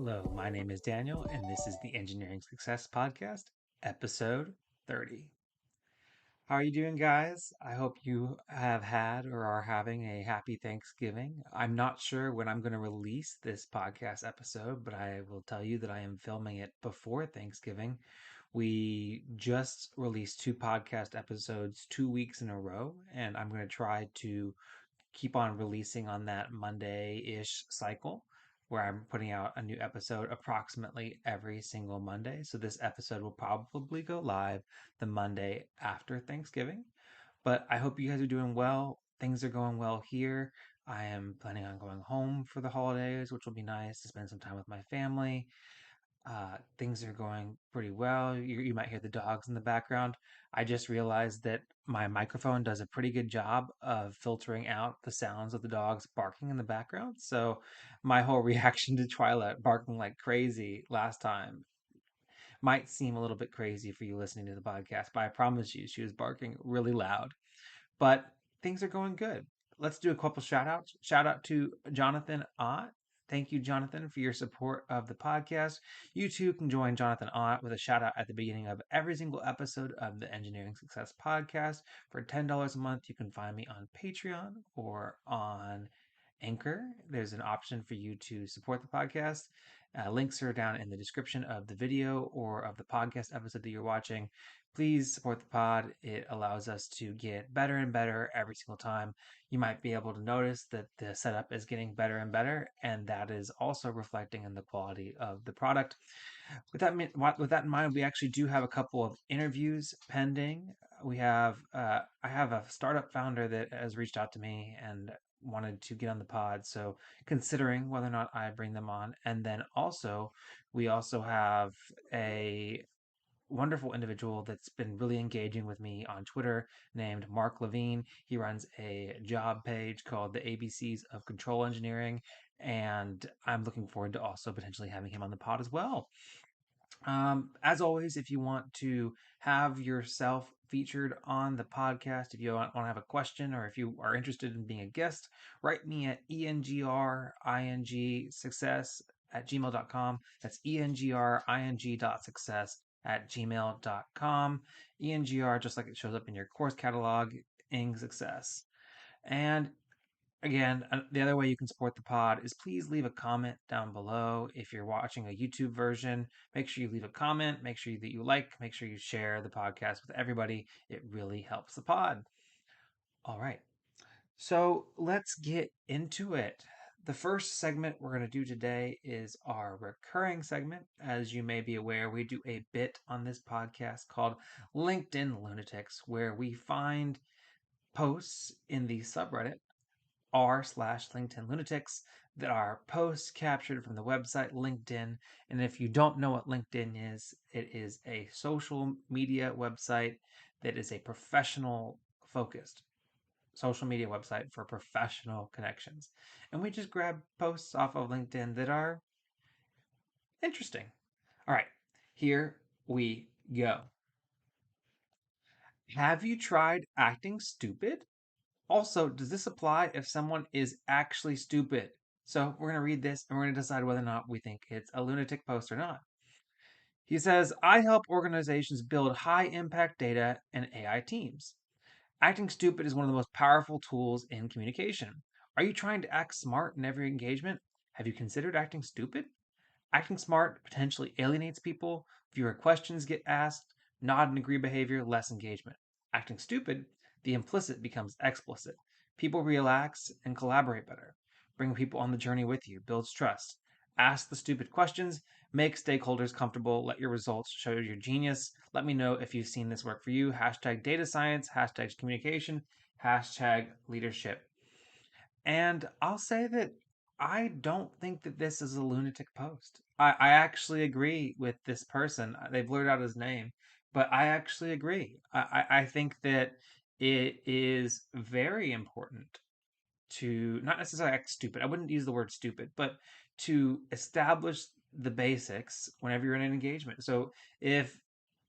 Hello, my name is Daniel, and this is the Engineering Success Podcast, episode 30. How are you doing, guys? I hope you have had or are having a happy Thanksgiving. I'm not sure when I'm going to release this podcast episode, but I will tell you that I am filming it before Thanksgiving. We just released two podcast episodes 2 weeks in a row, and I'm going to try to keep on releasing on that Monday-ish cycle where I'm putting out a new episode approximately every single Monday. So this episode will probably go live the Monday after Thanksgiving. But I hope you guys are doing well. Things are going well here. I am planning on going home for the holidays, which will be nice to spend some time with my family. Things are going pretty well. You might hear the dogs in the background. I just realized that my microphone does a pretty good job of filtering out the sounds of the dogs barking in the background. So my whole reaction to Twilight barking like crazy last time might seem a little bit crazy for you listening to the podcast, but I promise you she was barking really loud. But things are going good. Let's do a couple shout outs. Shout out to Jonathan Ott. Thank you, Jonathan, for your support of the podcast. You too can join Jonathan Ott with a shout out at the beginning of every single episode of the Engineering Success Podcast. For $10 a month, you can find me on Patreon or on Anchor. There's an option for you to support the podcast. Links are down in the description of the video or of the podcast episode that you're watching. Please support the pod. It allows us to get better and better every single time. You might be able to notice that the setup is getting better and better, and that is also reflecting in the quality of the product. With that in mind, we actually do have a couple of interviews pending. I have a startup founder that has reached out to me and wanted to get on the pod, so considering whether or not I bring them on. And then also we also have a wonderful individual that's been really engaging with me on Twitter named Mark Levine. He runs a job page called the ABCs of Control Engineering, and I'm looking forward to also potentially having him on the pod as well. As always, if you want to have yourself featured on the podcast, if you want to have a question or if you are interested in being a guest, write me at engringsuccess@gmail.com. That's engring.success@gmail.com. ENGR, just like it shows up in your course catalog, ing success. And again, the other way you can support the pod is please leave a comment down below. If you're watching a YouTube version, make sure you leave a comment, make sure that you like, make sure you share the podcast with everybody. It really helps the pod. All right. So let's get into it. The first segment we're going to do today is our recurring segment. As you may be aware, we do a bit on this podcast called LinkedIn Lunatics, where we find posts in the subreddit r/LinkedIn Lunatics that are posts captured from the website LinkedIn. And if you don't know what LinkedIn is, it is a social media website that is a professional focused social media website for professional connections. And we just grab posts off of LinkedIn that are interesting. All right, here we go. Have you tried acting stupid? Also, does this apply if someone is actually stupid? So we're going to read this and we're going to decide whether or not we think it's a lunatic post or not. He says, I help organizations build high impact data and AI teams. Acting stupid is one of the most powerful tools in communication. Are you trying to act smart in every engagement? Have you considered acting stupid? Acting smart potentially alienates people, fewer questions get asked, nod and agree behavior, less engagement. Acting stupid, the implicit becomes explicit. People relax and collaborate better. Bring people on the journey with you, builds trust. Ask the stupid questions, make stakeholders comfortable, let your results show your genius. Let me know if you've seen this work for you. Hashtag data science, hashtag communication, hashtag leadership. And I'll say that I don't think that this is a lunatic post. I actually agree with this person. They blurred out his name, but I actually agree. I think that it is very important to not necessarily act stupid. I wouldn't use the word stupid, but to establish the basics whenever you're in an engagement. So if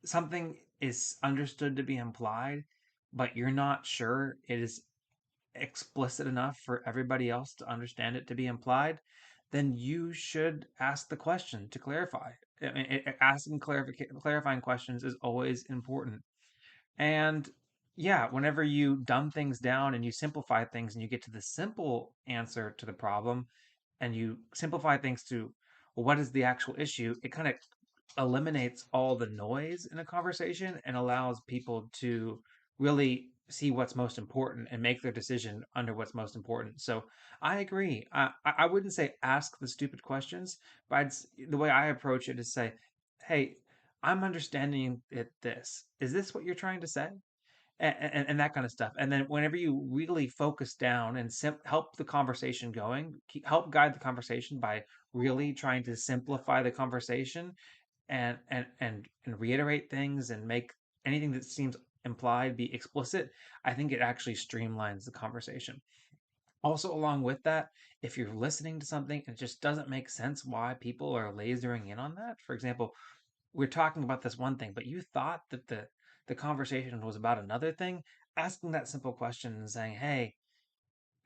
something is understood to be implied, but you're not sure it is explicit enough for everybody else to understand it to be implied, then you should ask the question to clarify. I mean, asking clarifying questions is always important. And yeah, whenever you dumb things down and you simplify things and you get to the simple answer to the problem and you simplify things to, well, what is the actual issue, it kind of eliminates all the noise in a conversation and allows people to really see what's most important and make their decision under what's most important. So I agree. I wouldn't say ask the stupid questions, but the way I approach it is say, hey, I'm understanding it this. Is this what you're trying to say? And that kind of stuff. And then whenever you really focus down and help the conversation going, help guide the conversation by really trying to simplify the conversation and reiterate things and make anything that seems implied be explicit, I think it actually streamlines the conversation. Also, along with that, if you're listening to something and it just doesn't make sense why people are lasering in on that, for example, we're talking about this one thing, but you thought that the conversation was about another thing, asking that simple question and saying, hey,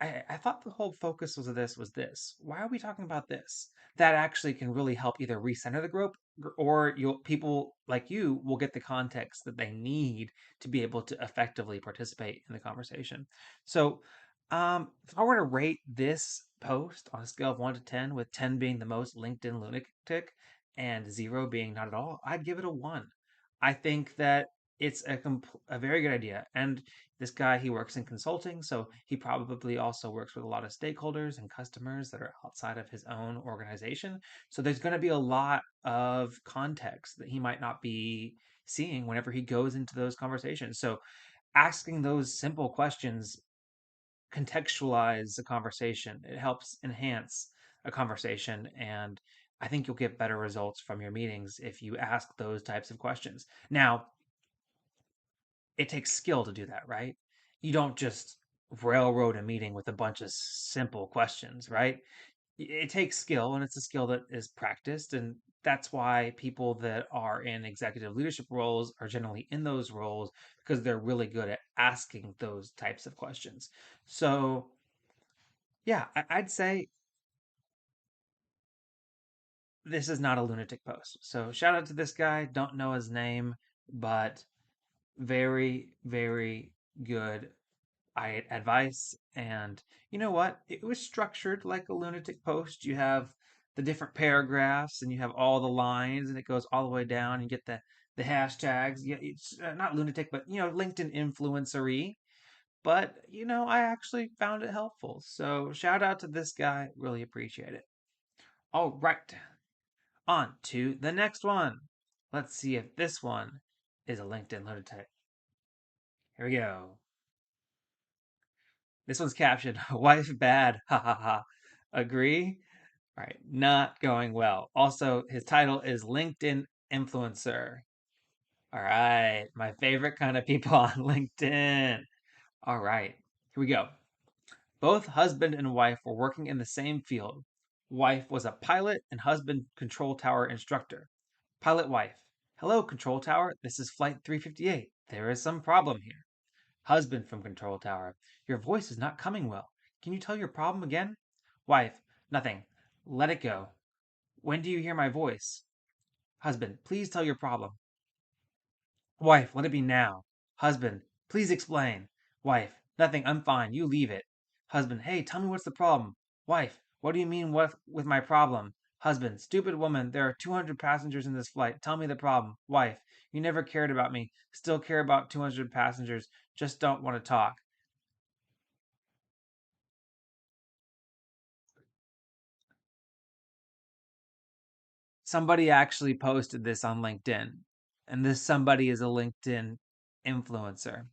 I thought the whole focus was this. Why are we talking about this? That actually can really help either recenter the group or you'll people like you will get the context that they need to be able to effectively participate in the conversation. So, if I were to rate this post on a scale of 1 to 10, with 10 being the most LinkedIn lunatic and 0 being not at all, I'd give it a 1. I think that it's a very good idea. And this guy, he works in consulting, so he probably also works with a lot of stakeholders and customers that are outside of his own organization. So there's going to be a lot of context that he might not be seeing whenever he goes into those conversations. So asking those simple questions contextualize the conversation. It helps enhance a conversation, and I think you'll get better results from your meetings if you ask those types of questions. Now, it takes skill to do that, right? You don't just railroad a meeting with a bunch of simple questions, right? It takes skill, and it's a skill that is practiced, and that's why people that are in executive leadership roles are generally in those roles because they're really good at asking those types of questions. So, yeah, I'd say this is not a lunatic post. So, shout out to this guy. Don't know his name, but very, very good advice. And you know what? It was structured like a lunatic post. You have the different paragraphs and you have all the lines and it goes all the way down and you get the hashtags. Yeah, it's not lunatic, but LinkedIn influencery. But I actually found it helpful. So shout out to this guy. Really appreciate it. All right, on to the next one. Let's see if this one is a LinkedIn lunatic. Here we go. This one's captioned, wife bad, ha ha ha. Agree? All right, not going well. Also, his title is LinkedIn Influencer. All right, my favorite kind of people on LinkedIn. All right, here we go. Both husband and wife were working in the same field. Wife was a pilot and husband control tower instructor. Pilot wife. Hello, control tower. This is flight 358. There is some problem here. Husband from control tower. Your voice is not coming well. Can you tell your problem again? Wife. Nothing. Let it go. When do you hear my voice? Husband. Please tell your problem. Wife. Let it be now. Husband. Please explain. Wife. Nothing. I'm fine. You leave it. Husband. Hey, tell me what's the problem. Wife. What do you mean what with my problem? Husband. Stupid woman. There are 200 passengers in this flight. Tell me the problem. Wife. You never cared about me. Still care about 200 passengers. Just don't want to talk. Somebody actually posted this on LinkedIn, and this somebody is a LinkedIn influencer.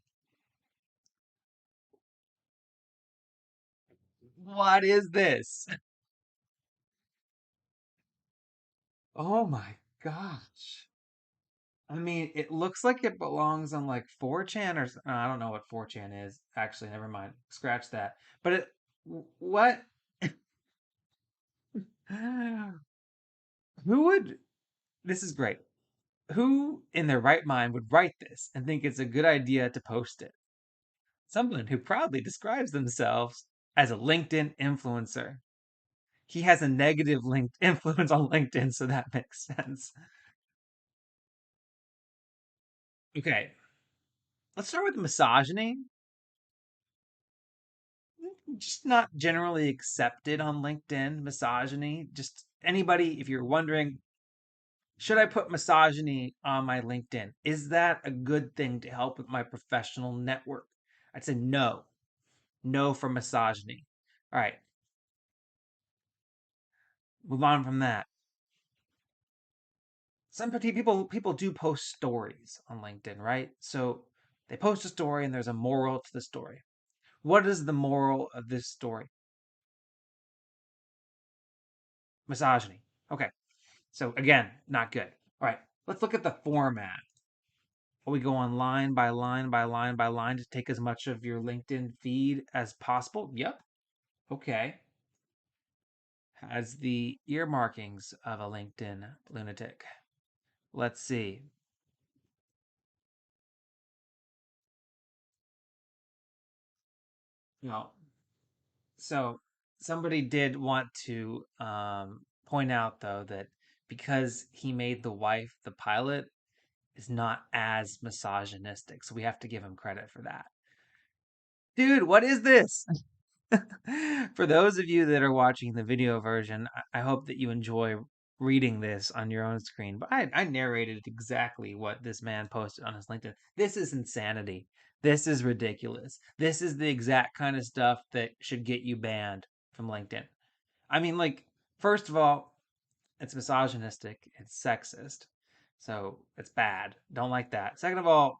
What is this? Oh my gosh. I mean, it looks like it belongs on like 4chan or I don't know what 4chan is. Actually, never mind. Scratch that. But what? Who would? This is great. Who in their right mind would write this and think it's a good idea to post it? Someone who proudly describes themselves as a LinkedIn influencer. he has a negative linked influence on LinkedIn, so that makes sense. Okay, let's start with misogyny. Just not generally accepted on LinkedIn. Misogyny, just anybody, if you're wondering, should I put misogyny on my LinkedIn? Is that a good thing to help with my professional network? I'd say no. No for misogyny. All right, move on from that. Some people do post stories on LinkedIn, right? So they post a story and there's a moral to the story. What is the moral of this story? Misogyny. Okay. So again, not good. All right. Let's look at the format. We go on line by line by line by line to take as much of your LinkedIn feed as possible. Yep. Okay. Has the ear markings of a LinkedIn lunatic. Let's see. No. So somebody did want to point out though that because he made the wife the pilot is not as misogynistic, so we have to give him credit for that. Dude, what is this? For those of you that are watching the video version, I hope that you enjoy reading this on your own screen. But I narrated exactly what this man posted on his LinkedIn. This is insanity. This is ridiculous. This is the exact kind of stuff that should get you banned from LinkedIn. I mean, like, first of all, it's misogynistic, it's sexist. So it's bad. Don't like that. Second of all,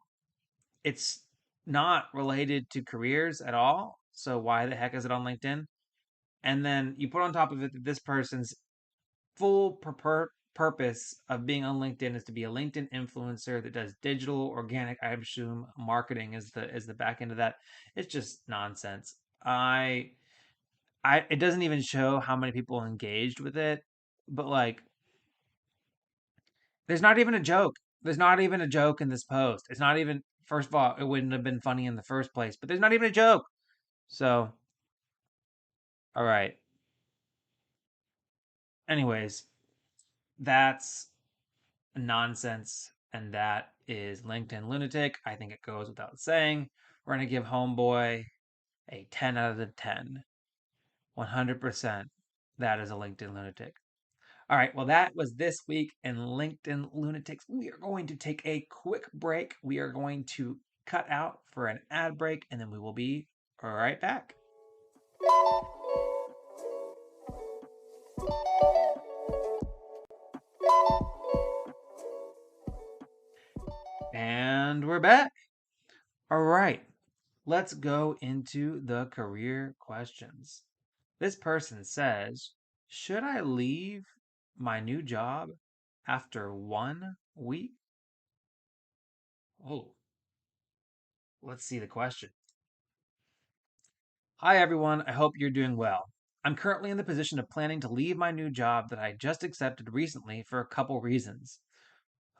it's not related to careers at all. So why the heck is it on LinkedIn? And then you put on top of it that this person's full purpose of being on LinkedIn is to be a LinkedIn influencer that does digital, organic, I assume marketing is the back end of that. It's just nonsense. I it doesn't even show how many people engaged with it, but like there's not even a joke. There's not even a joke in this post. It's not even first of all, it wouldn't have been funny in the first place, but there's not even a joke. So, all right. Anyways, that's nonsense, and that is LinkedIn lunatic. I think it goes without saying. We're going to give Homeboy a 10 out of the 10. 100%. That is a LinkedIn lunatic. All right, well, that was this week in LinkedIn Lunatics. We are going to take a quick break. We are going to cut out for an ad break, and then we will be right back. And we're back. All right, let's go into the career questions. This person says, should I leave my new job after 1 week? Oh, let's see the question. Hi, everyone. I hope you're doing well. I'm currently in the position of planning to leave my new job that I just accepted recently for a couple reasons.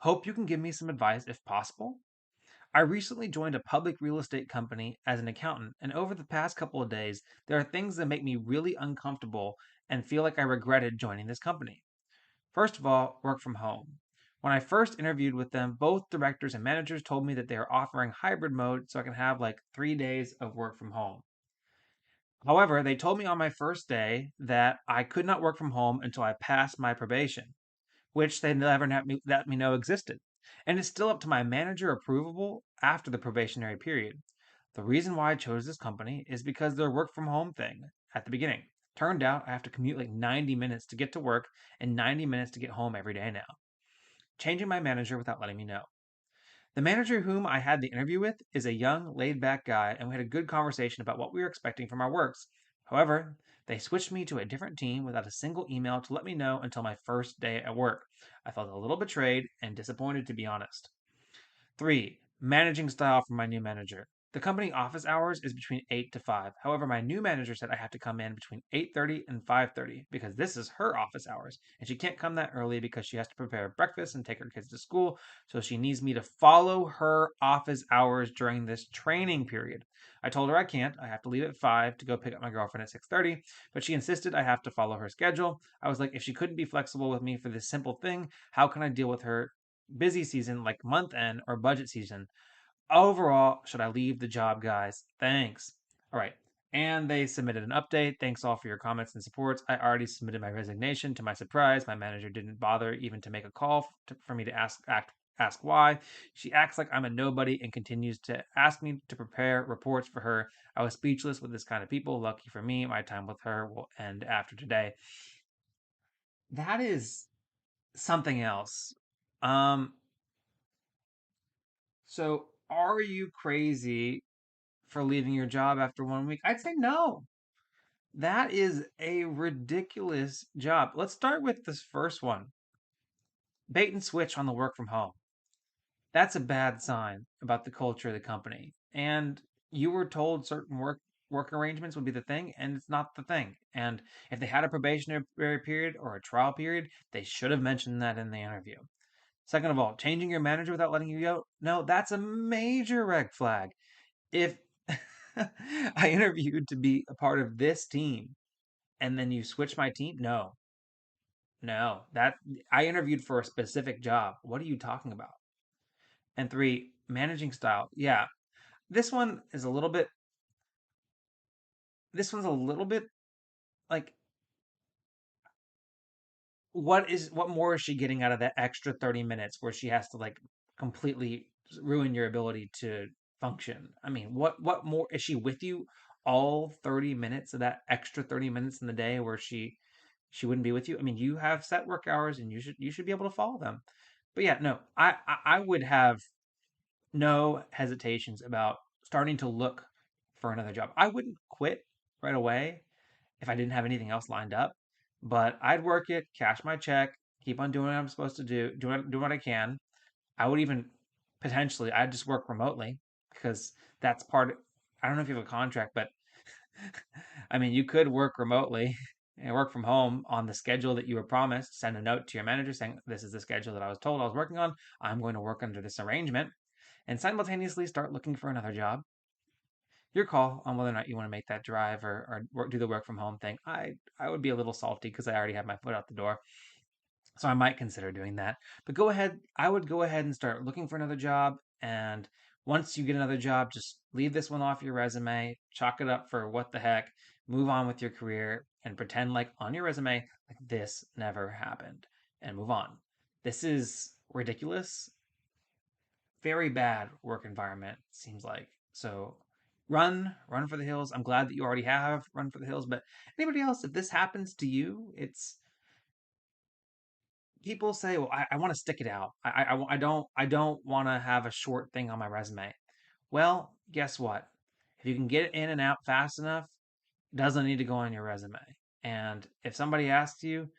Hope you can give me some advice if possible. I recently joined a public real estate company as an accountant, and over the past couple of days, there are things that make me really uncomfortable and feel like I regretted joining this company. First of all, work from home. When I first interviewed with them, both directors and managers told me that they are offering hybrid mode so I can have like 3 days of work from home. However, they told me on my first day that I could not work from home until I passed my probation, which they never let me know existed. And it's still up to my manager approvable after the probationary period. The reason why I chose this company is because their work from home thing at the beginning. Turned out I have to commute like 90 minutes to get to work and 90 minutes to get home every day now. Changing my manager without letting me know. The manager whom I had the interview with is a young, laid back guy, and we had a good conversation about what we were expecting from our works. However, they switched me to a different team without a single email to let me know until my first day at work. I felt a little betrayed and disappointed, to be honest. 3. Managing style from my new manager. The company office hours is between 8 to 5. However, my new manager said I have to come in between 8:30 and 5:30 because this is her office hours and she can't come that early because she has to prepare breakfast and take her kids to school, so she needs me to follow her office hours during this training period. I told her I can't. I have to leave at 5 to go pick up my girlfriend at 6:30, but she insisted I have to follow her schedule. I was like, if she couldn't be flexible with me for this simple thing, how can I deal with her busy season like month end or budget season? Overall, should I leave the job, guys? Thanks. All right. And they submitted an update. Thanks all for your comments and supports. I already submitted my resignation. To my surprise, my manager didn't bother even to make a call for me to ask why. She acts like I'm a nobody and continues to ask me to prepare reports for her. I was speechless with this kind of people. Lucky for me, my time with her will end after today. That is something else. Um, so are you crazy for leaving your job after 1 week? I'd say no. That is a ridiculous job. Let's start with this first one. Bait and switch on the work from home. That's a bad sign about the culture of the company. And you were told certain work arrangements would be the thing, and it's not the thing. And if they had a probationary period or a trial period, they should have mentioned that in the interview. Second of all, changing your manager without letting you go, no, that's a major red flag. If I interviewed to be a part of this team and then you switch my team, no, no, that I interviewed for a specific job. What are you talking about? And three, managing style. Yeah, this one is a little bit. This one's a little bit like what more is she getting out of that extra 30 minutes where she has to like completely ruin your ability to function? I mean, what more is she with you all 30 minutes of that extra 30 minutes in the day where she wouldn't be with you? I mean, you have set work hours and you should be able to follow them. But yeah, no, I would have no hesitations about starting to look for another job. I wouldn't quit right away if I didn't have anything else lined up, but I'd work it, cash my check, keep on doing what I'm supposed to do, do what I can. I would even potentially I'd just work remotely because that's part of, I don't know if you have a contract, but I mean, you could work remotely and work from home on the schedule that you were promised. Send a note to your manager saying, this is the schedule that I was told I was working on. I'm going to work under this arrangement and simultaneously start looking for another job. Your call on whether or not you want to make that drive or do the work from home thing. I would be a little salty because I already have my foot out the door. So I might consider doing that. But go ahead. I would go ahead and start looking for another job. And once you get another job, just leave this one off your resume, chalk it up for what the heck, move on with your career, and pretend like on your resume, like this never happened, and move on. This is ridiculous. Very bad work environment, seems like. So run for the hills. I'm glad that you already have run for the hills, but anybody else, if this happens to you, it's people say, "Well, I want to stick it out. I don't want to have a short thing on my resume." Well, guess what? If you can get it in and out fast enough, it doesn't need to go on your resume. And if somebody asks you,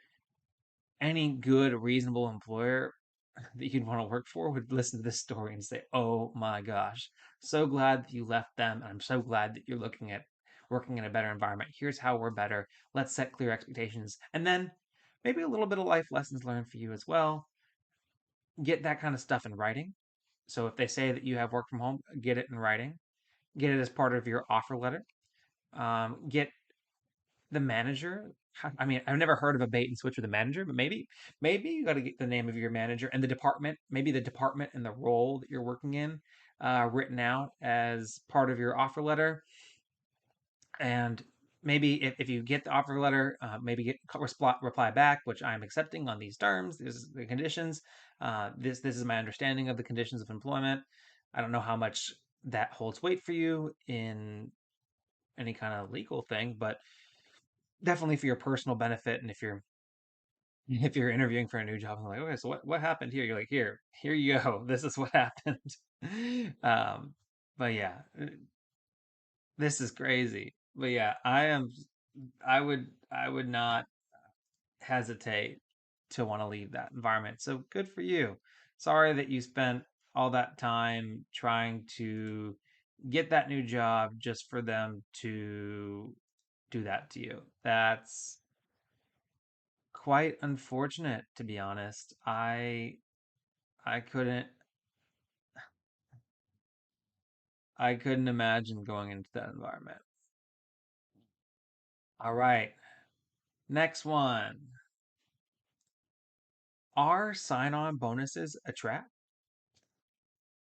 any good, reasonable employer that you'd want to work for would listen to this story and say, "Oh my gosh, so glad that you left them, and I'm so glad that you're looking at working in a better environment. Here's how we're better. Let's set clear expectations." And then maybe a little bit of life lessons learned for you as well. Get that kind of stuff in writing. So if they say that you have work from home, get it in writing. Get it as part of your offer letter. Get the manager. I mean, I've never heard of a bait and switch with a manager, but maybe you got to get the name of your manager and the department, maybe the department and the role that you're working in, written out as part of your offer letter. And maybe if you get the offer letter, maybe reply back, which I'm accepting on these terms. This is the conditions. This is my understanding of the conditions of employment. I don't know how much that holds weight for you in any kind of legal thing, but definitely for your personal benefit. And if you're interviewing for a new job, I'm like, okay, so what happened here? You're like, here you go. This is what happened. um, but yeah, this is crazy. But yeah, I would not hesitate to want to leave that environment. So good for you. Sorry that you spent all that time trying to get that new job just for them to do that to you. That's quite unfortunate, to be honest. I couldn't I couldn't imagine going into that environment. All right. Next one. Are sign-on bonuses a trap?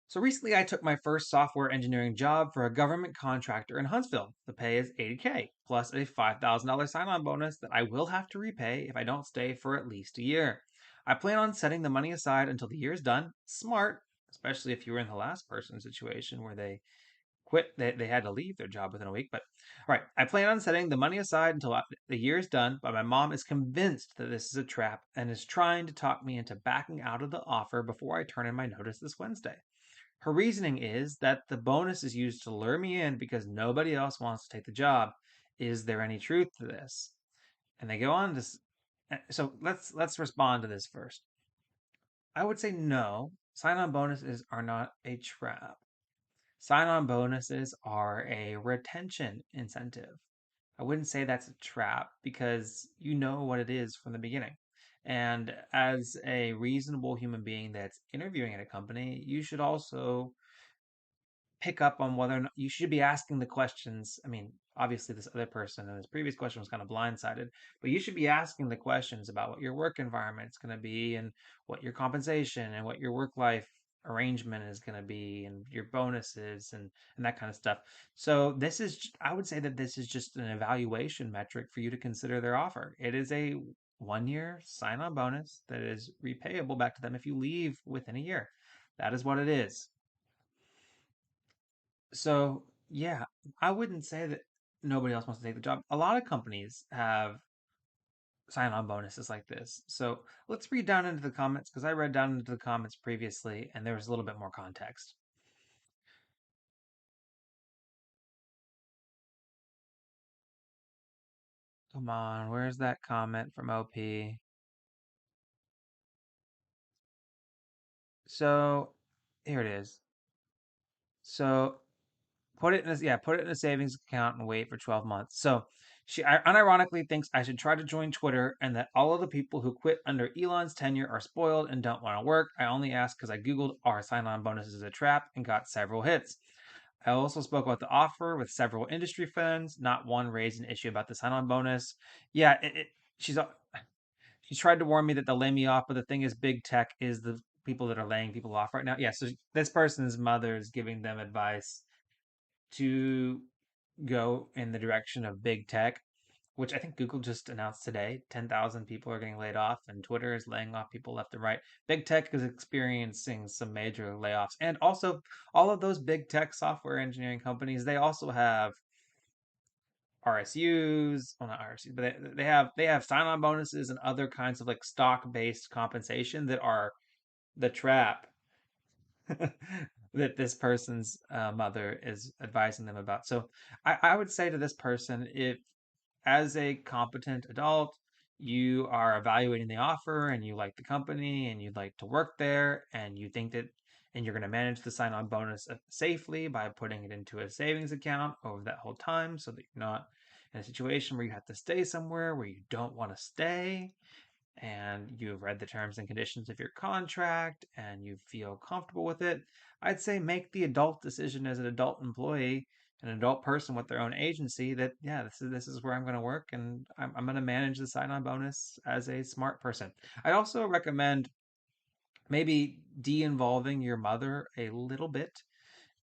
So recently I took my first software engineering job for a government contractor in Huntsville. The pay is 80K plus a $5,000 sign-on bonus that I will have to repay if I don't stay for at least a year. I plan on setting the money aside until the year is done. Smart, especially if you were in the last person situation where they quit. They had to leave their job within a week. But all right, I plan on setting the money aside until the year is done. But my mom is convinced that this is a trap and is trying to talk me into backing out of the offer before I turn in my notice this Wednesday. Her reasoning is that the bonus is used to lure me in because nobody else wants to take the job. Is there any truth to this? And they go on to so let's respond to this first. I would say no. Sign-on bonuses are not a trap. Sign-on bonuses are a retention incentive. I wouldn't say that's a trap because you know what it is from the beginning. And as a reasonable human being that's interviewing at a company, you should also pick up on whether or not you should be asking the questions. I mean, obviously, this other person in this previous question was kind of blindsided, but you should be asking the questions about what your work environment is going to be and what your compensation and what your work life arrangement is going to be and your bonuses and that kind of stuff. So this is I would say that this is just an evaluation metric for you to consider their offer. It is a 1 year sign-on bonus that is repayable back to them if you leave within a year. That is what it is. So, yeah, I wouldn't say that nobody else wants to take the job. A lot of companies have sign-on bonuses like this. So let's read down into the comments because I read down into the comments previously and there was a little bit more context. Come on, where's that comment from OP? So here it is. So put it in a savings account and wait for 12 months. So she unironically thinks I should try to join Twitter and that all of the people who quit under Elon's tenure are spoiled and don't want to work. I only asked because I Googled are sign-on bonuses a trap and got several hits. I also spoke about the offer with several industry friends. Not one raised an issue about the sign-on bonus. Yeah, she's she tried to warn me that they'll lay me off, but the thing is, big tech is the people that are laying people off right now. Yeah, so this person's mother is giving them advice to go in the direction of big tech, which I think Google just announced today. 10,000 people are getting laid off, and Twitter is laying off people left and right. Big tech is experiencing some major layoffs. And also, all of those big tech software engineering companies, they also have RSUs, well, not RSUs, but they have sign-on bonuses and other kinds of like stock-based compensation that are the trap that this person's mother is advising them about. So I would say to this person, if as a competent adult, you are evaluating the offer and you like the company and you'd like to work there and you think that and you're going to manage the sign on bonus safely by putting it into a savings account over that whole time so that you're not in a situation where you have to stay somewhere where you don't want to stay and you've read the terms and conditions of your contract and you feel comfortable with it, I'd say make the adult decision as an adult employee, an adult person with their own agency that yeah, this is where I'm going to work and I'm going to manage the sign-on bonus as a smart person. I also recommend maybe de-involving your mother a little bit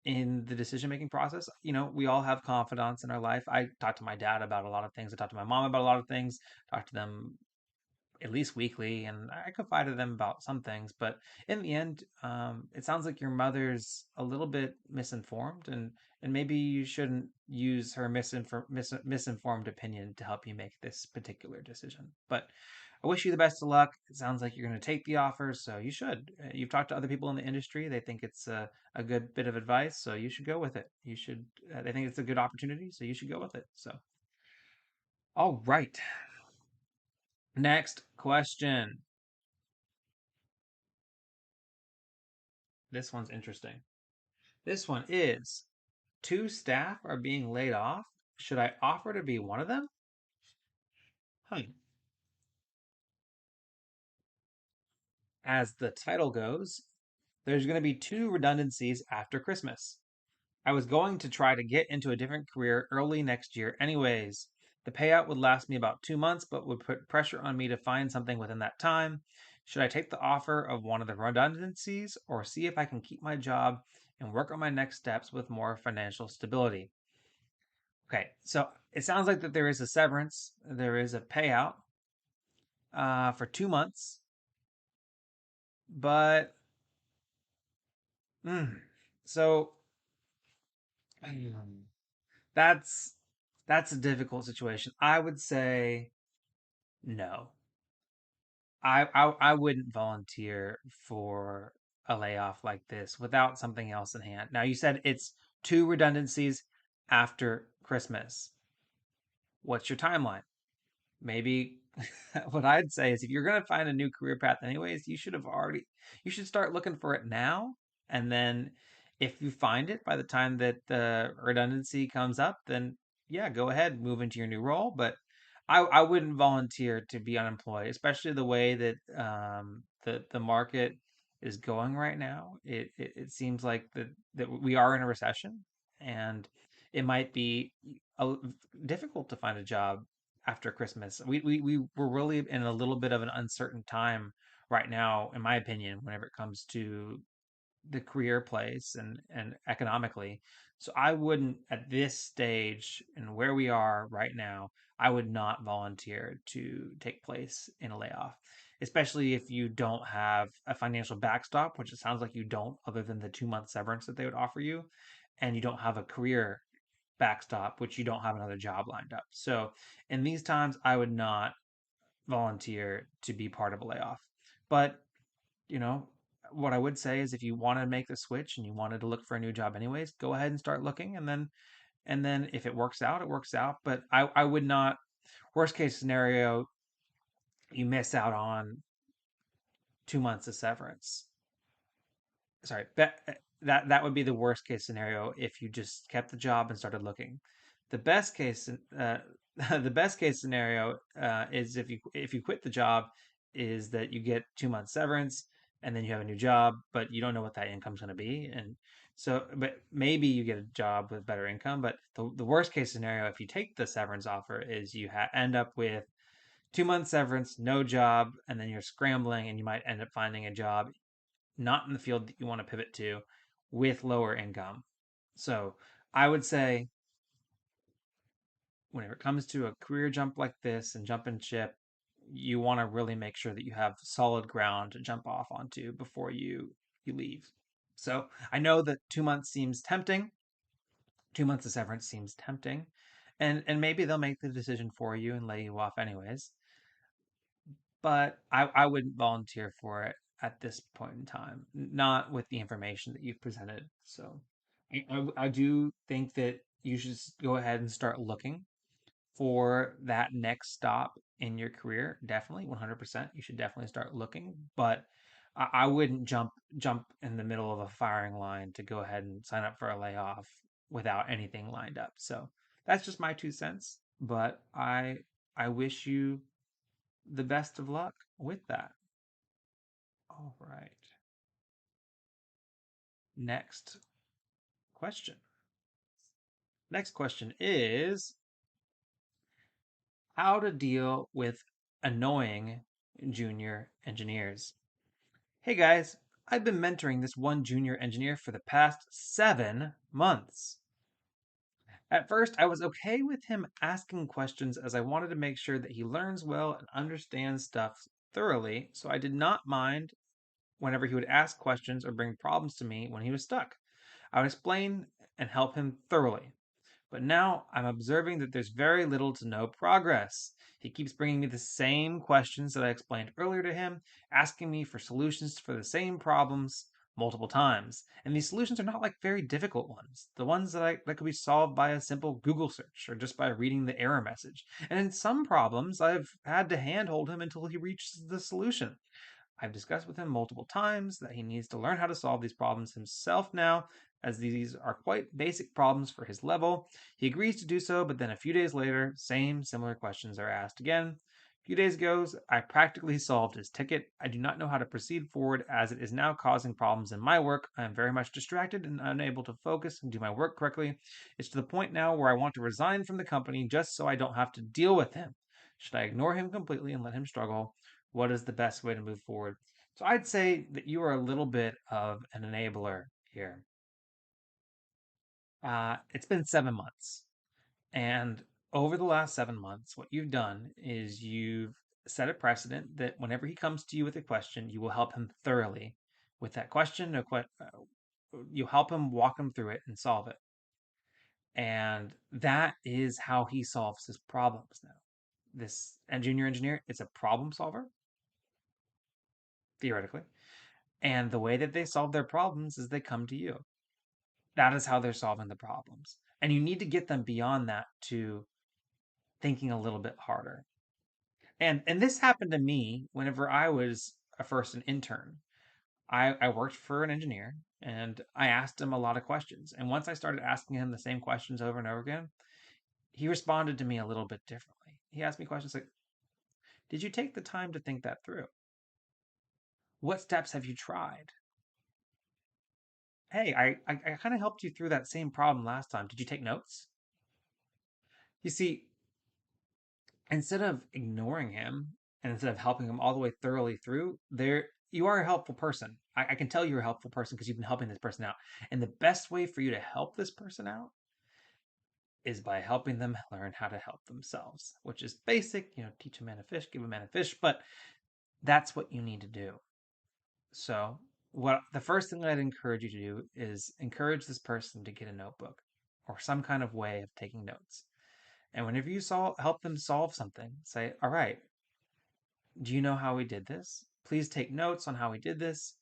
in the decision making process. You know, we all have confidants in our life. I talk to my dad about a lot of things. I talk to my mom about a lot of things. Talk to them at least weekly, and I confide to them about some things. But in the end, it sounds like your mother's a little bit misinformed, and maybe you shouldn't use her misinformed opinion to help you make this particular decision. But I wish you the best of luck. It sounds like you're going to take the offer, so you should. You've talked to other people in the industry; they think it's a good bit of advice, so you should go with it. You should. They think it's a good opportunity, so you should go with it. So, all right. Next question. This one's interesting. This one is Two staff are being laid off. Should I offer to be one of them? Hmm. As the title goes, there's going to be two redundancies after Christmas. I was going to try to get into a different career early next year, anyways. The payout would last me about 2 months, but would put pressure on me to find something within that time. Should I take the offer of one of the redundancies or see if I can keep my job and work on my next steps with more financial stability? Okay, so it sounds like that there is a severance, there is a payout for 2 months, but mm, so mm, that's that's a difficult situation. I would say no. I wouldn't volunteer for a layoff like this without something else in hand. Now you said it's two redundancies after Christmas. What's your timeline? Maybe what I'd say is if you're going to find a new career path anyways, you should start looking for it now. And then if you find it by the time that the redundancy comes up, then yeah, go ahead, move into your new role. But I wouldn't volunteer to be unemployed, especially the way that the market is going right now. It seems like that we are in a recession, and it might be a, difficult to find a job after Christmas. We're really in a little bit of an uncertain time right now, in my opinion, whenever it comes to the career place and economically. So I wouldn't at this stage and where we are right now, I would not volunteer to take place in a layoff, especially if you don't have a financial backstop, which it sounds like you don't, other than the 2 month severance that they would offer you, and you don't have a career backstop, which you don't have another job lined up. So in these times, I would not volunteer to be part of a layoff. But, you know, what I would say is if you want to make the switch and you wanted to look for a new job anyways, go ahead and start looking and then if it works out, it works out. But I would not worst case scenario, you miss out on 2 months of severance. Sorry, that would be the worst case scenario if you just kept the job and started looking. The best case the best case scenario is if you quit the job is that you get 2 months severance and then you have a new job, but you don't know what that income's going to be. And so, but maybe you get a job with better income. But the worst case scenario, if you take the severance offer, is you end up with 2 months severance, no job, and then you're scrambling and you might end up finding a job not in the field that you want to pivot to with lower income. So I would say whenever it comes to a career jump like this and jumping ship, you want to really make sure that you have solid ground to jump off onto before you leave. So I know that 2 months seems tempting. 2 months of severance seems tempting, and maybe they'll make the decision for you and lay you off anyways. But I wouldn't volunteer for it at this point in time, not with the information that you've presented. So I do think that you should go ahead and start looking for that next stop in your career. Definitely, 100%. You should definitely start looking, but I wouldn't jump in the middle of a firing line to go ahead and sign up for a layoff without anything lined up. So that's just my 2 cents. But I wish you the best of luck with that. All right. Next question. Next question is how to deal with annoying junior engineers. Hey guys, I've been mentoring this one junior engineer for the past 7 months. At first, I was okay with him asking questions as I wanted to make sure that he learns well and understands stuff thoroughly, so I did not mind whenever he would ask questions or bring problems to me when he was stuck. I would explain and help him thoroughly. But now I'm observing that there's very little to no progress. He keeps bringing me the same questions that I explained earlier to him, asking me for solutions for the same problems multiple times. And these solutions are not like very difficult ones. The ones that could be solved by a simple Google search or just by reading the error message. And in some problems, I've had to handhold him until he reaches the solution. I've discussed with him multiple times that he needs to learn how to solve these problems himself now. as these are quite basic problems for his level. He agrees to do so, but then a few days later, same similar questions are asked again. A few days goes, I practically solved his ticket. I do not know how to proceed forward as it is now causing problems in my work. I am very much distracted and unable to focus and do my work correctly. It's to the point now where I want to resign from the company just so I don't have to deal with him. Should I ignore him completely and let him struggle? What is the best way to move forward? So I'd say that you are a little bit of an enabler here. It's been 7 months. And over the last 7 months, what you've done is you've set a precedent that whenever he comes to you with a question, you will help him thoroughly with that question. You help him walk him through it and solve it. And that is how he solves his problems now. This junior engineer is a problem solver, theoretically. And the way that they solve their problems is they come to you. That is how they're solving the problems. And you need to get them beyond that to thinking a little bit harder. And this happened to me whenever I was first an intern. I worked for an engineer and I asked him a lot of questions. And once I started asking him the same questions over and over again, he responded to me a little bit differently. He asked me questions like, did you take the time to think that through? What steps have you tried? Hey, I kind of helped you through that same problem last time. Did you take notes? You see, instead of ignoring him and instead of helping him all the way thoroughly through, you are a helpful person. I can tell you're a helpful person because you've been helping this person out. And the best way for you to help this person out is by helping them learn how to help themselves, which is basic, teach a man a fish, give a man a fish, but that's what you need to do. So, what the first thing I'd encourage you to do is encourage this person to get a notebook or some kind of way of taking notes. And whenever you help them solve something, say, all right, do you know how we did this? Please take notes on how we did this.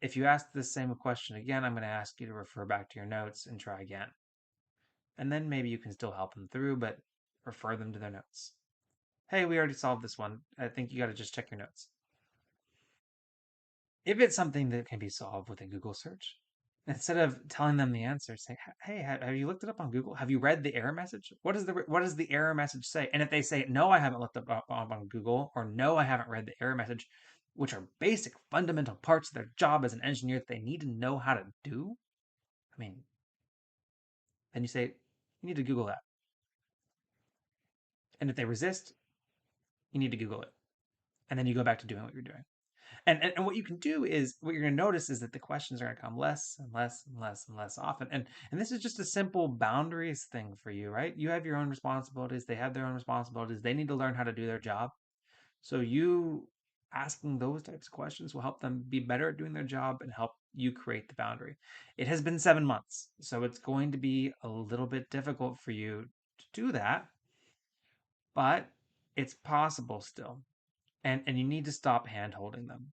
If you ask this same question again, I'm going to ask you to refer back to your notes and try again. And then maybe you can still help them through, but refer them to their notes. Hey, we already solved this one. I think you got to just check your notes. If it's something that can be solved with a Google search, instead of telling them the answer, say, "Hey, have you looked it up on Google? Have you read the error message? What does the error message say?" And if they say, "No, I haven't looked up on Google," or "No, I haven't read the error message," which are basic, fundamental parts of their job as an engineer that they need to know how to do, I mean, then you say, "You need to Google that." And if they resist, you need to Google it, and then you go back to doing what you're doing. And what you can do is what you're going to notice is that the questions are going to come less and less and less and less often. And this is just a simple boundaries thing for you, right? You have your own responsibilities. They have their own responsibilities. They need to learn how to do their job. So you asking those types of questions will help them be better at doing their job and help you create the boundary. It has been 7 months, so it's going to be a little bit difficult for you to do that, but it's possible still. And you need to stop hand holding them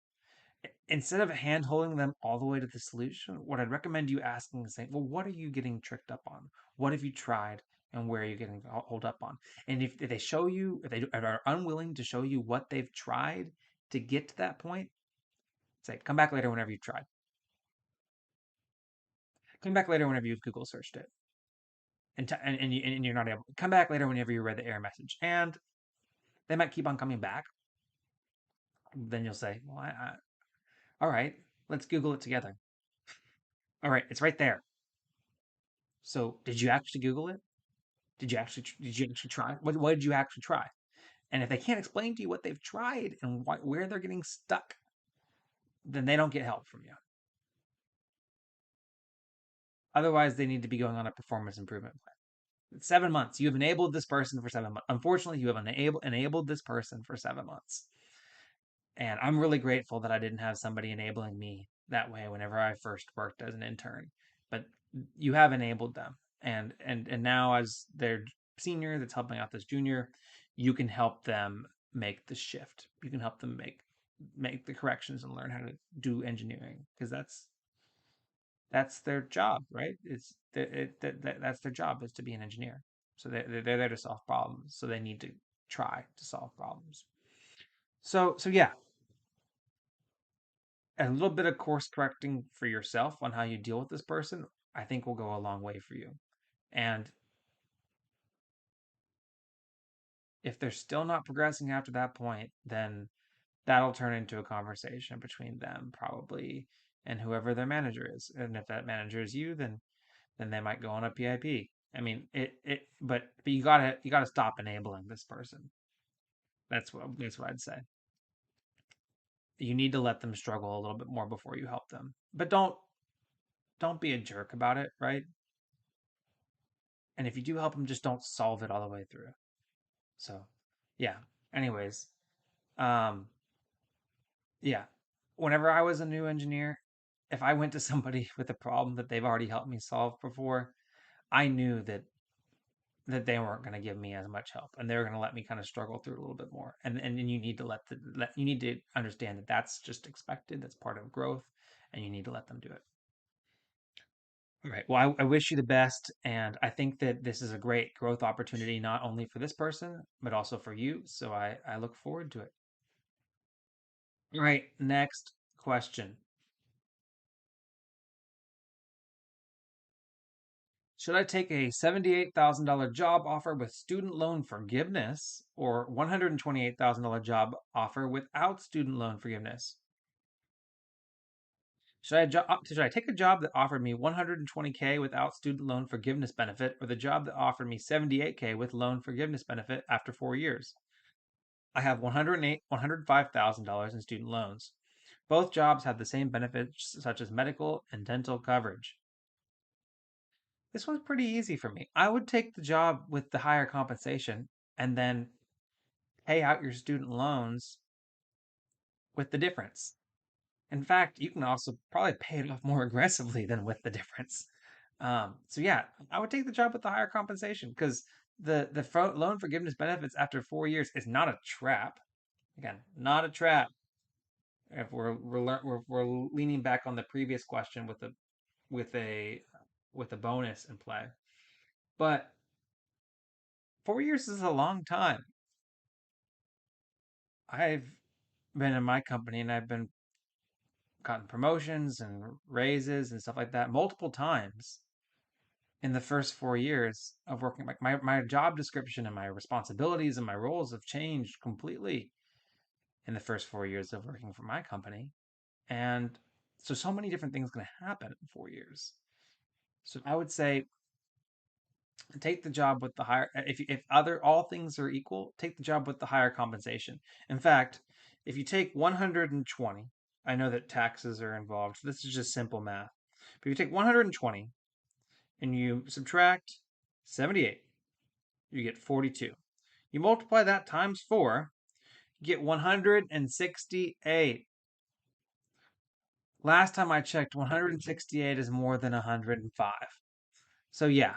instead of hand holding them all the way to the solution, what I'd recommend you asking is saying, well, what are you getting tricked up on? What have you tried? And where are you getting hold up on? And if they show you, if they are unwilling to show you what they've tried to get to that point, say, come back later whenever you've tried. Come back later whenever you've Google searched it. And you're not able. Come back later whenever you read the error message. And they might keep on coming back. Then you'll say, well, all right, let's Google it together. All right, it's right there. So did you actually Google it? Did you actually try? What did you actually try? And if they can't explain to you what they've tried and where they're getting stuck, then they don't get help from you. Otherwise, they need to be going on a performance improvement plan. 7 months. You have enabled this person for 7 months. Unfortunately, you have enabled this person for 7 months. And I'm really grateful that I didn't have somebody enabling me that way whenever I first worked as an intern. But you have enabled them. And now as their senior that's helping out this junior, you can help them make the shift. You can help them make the corrections and learn how to do engineering because that's their job, right? That's their job is to be an engineer. So they're there to solve problems. So they need to try to solve problems. So yeah, a little bit of course correcting for yourself on how you deal with this person, I think will go a long way for you. And if they're still not progressing after that point, then that'll turn into a conversation between them probably and whoever their manager is. And if that manager is you, then they might go on a PIP. I mean, but you gotta stop enabling this person. That's what I'd say. You need to let them struggle a little bit more before you help them. But don't be a jerk about it, right? And if you do help them, just don't solve it all the way through. So, yeah. Anyways, um, yeah. Whenever I was a new engineer, if I went to somebody with a problem that they've already helped me solve before, I knew that they weren't going to give me as much help, and they were going to let me kind of struggle through it a little bit more. And you need to you need to understand that that's just expected. That's part of growth, and you need to let them do it. All right. Well, I wish you the best, and I think that this is a great growth opportunity not only for this person but also for you. So I look forward to it. All right. Next question. Should I take a $78,000 job offer with student loan forgiveness or $128,000 job offer without student loan forgiveness? Should I take a job that offered me 120K without student loan forgiveness benefit or the job that offered me 78K with loan forgiveness benefit after 4 years? I have $105,000 in student loans. Both jobs have the same benefits such as medical and dental coverage. This one's pretty easy for me. I would take the job with the higher compensation and then pay out your student loans with the difference. In fact, you can also probably pay it off more aggressively than with the difference. So yeah, I would take the job with the higher compensation because the loan forgiveness benefits after 4 years is not a trap. Again, not a trap. If we're leaning back on the previous question with a with a bonus in play, but 4 years is a long time. I've been in my company and I've been gotten promotions and raises and stuff like that multiple times in the first 4 years of working. Like my job description and my responsibilities and my roles have changed completely in the first 4 years of working for my company. And so many different things going to happen in 4 years. So I would say take the job with the higher if other all things are equal, take the job with the higher compensation. In fact, if you take 120, I know that taxes are involved, so this is just simple math. But if you take 120 and you subtract 78, you get 42. You multiply that times 4, you get 168. Last time I checked, 168 is more than 105. So yeah,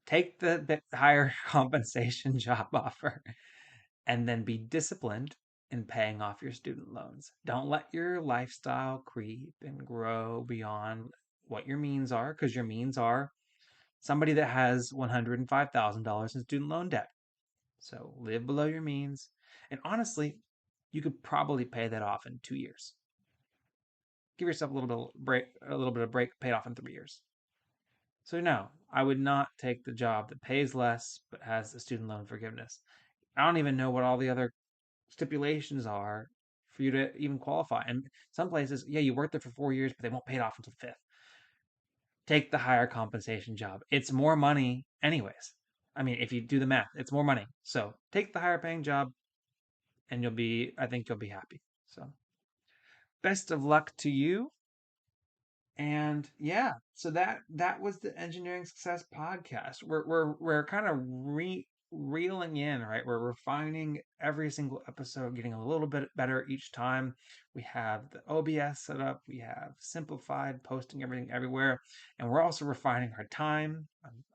take the higher compensation job offer and then be disciplined in paying off your student loans. Don't let your lifestyle creep and grow beyond what your means are, because your means are somebody that has $105,000 in student loan debt. So live below your means. And honestly, you could probably pay that off in 2 years. Give yourself a little bit of break, pay it off in 3 years. So no, I would not take the job that pays less but has the student loan forgiveness. I don't even know what all the other stipulations are for you to even qualify. And some places, yeah, you work there for 4 years, but they won't pay it off until the fifth. Take the higher compensation job. It's more money, anyways. I mean, if you do the math, it's more money. So take the higher paying job, and I think you'll be happy. So best of luck to you. And yeah, so that was the Engineering Success Podcast. We're kind of reeling in, right? We're refining every single episode, getting a little bit better each time. We have the OBS set up, we have simplified, posting everything everywhere, and we're also refining our time.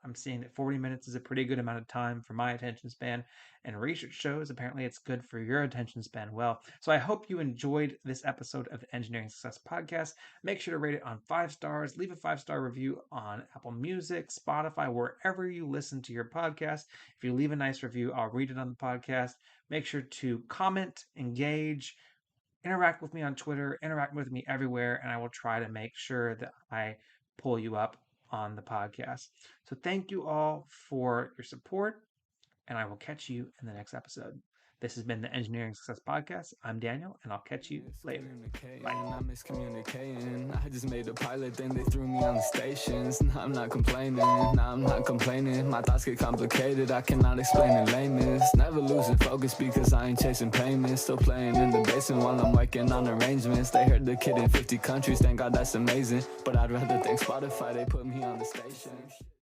I'm seeing that 40 minutes is a pretty good amount of time for my attention span, and research shows apparently it's good for your attention span well. So I hope you enjoyed this episode of the Engineering Success Podcast. Make sure to rate it on 5 stars. Leave a 5 star review on Apple Music, Spotify, wherever you listen to your podcast. If you leave a nice review, I'll read it on the podcast. Make sure to comment, engage, interact with me on Twitter, interact with me everywhere, and I will try to make sure that I pull you up on the podcast. So thank you all for your support, and I will catch you in the next episode. This has been the Engineering Success Podcast. I'm Daniel, and I'll catch you later. Bye. I miscommunicating. I just made a pilot, then they threw me on the stations. Now I'm not complaining, My thoughts get complicated, I cannot explain in layman's. Never losing focus because I ain't chasing payments. Still playing in the basement while I'm working on arrangements. They heard the kid in 50 countries, thank God that's amazing. But I'd rather thank Spotify, they put me on the station.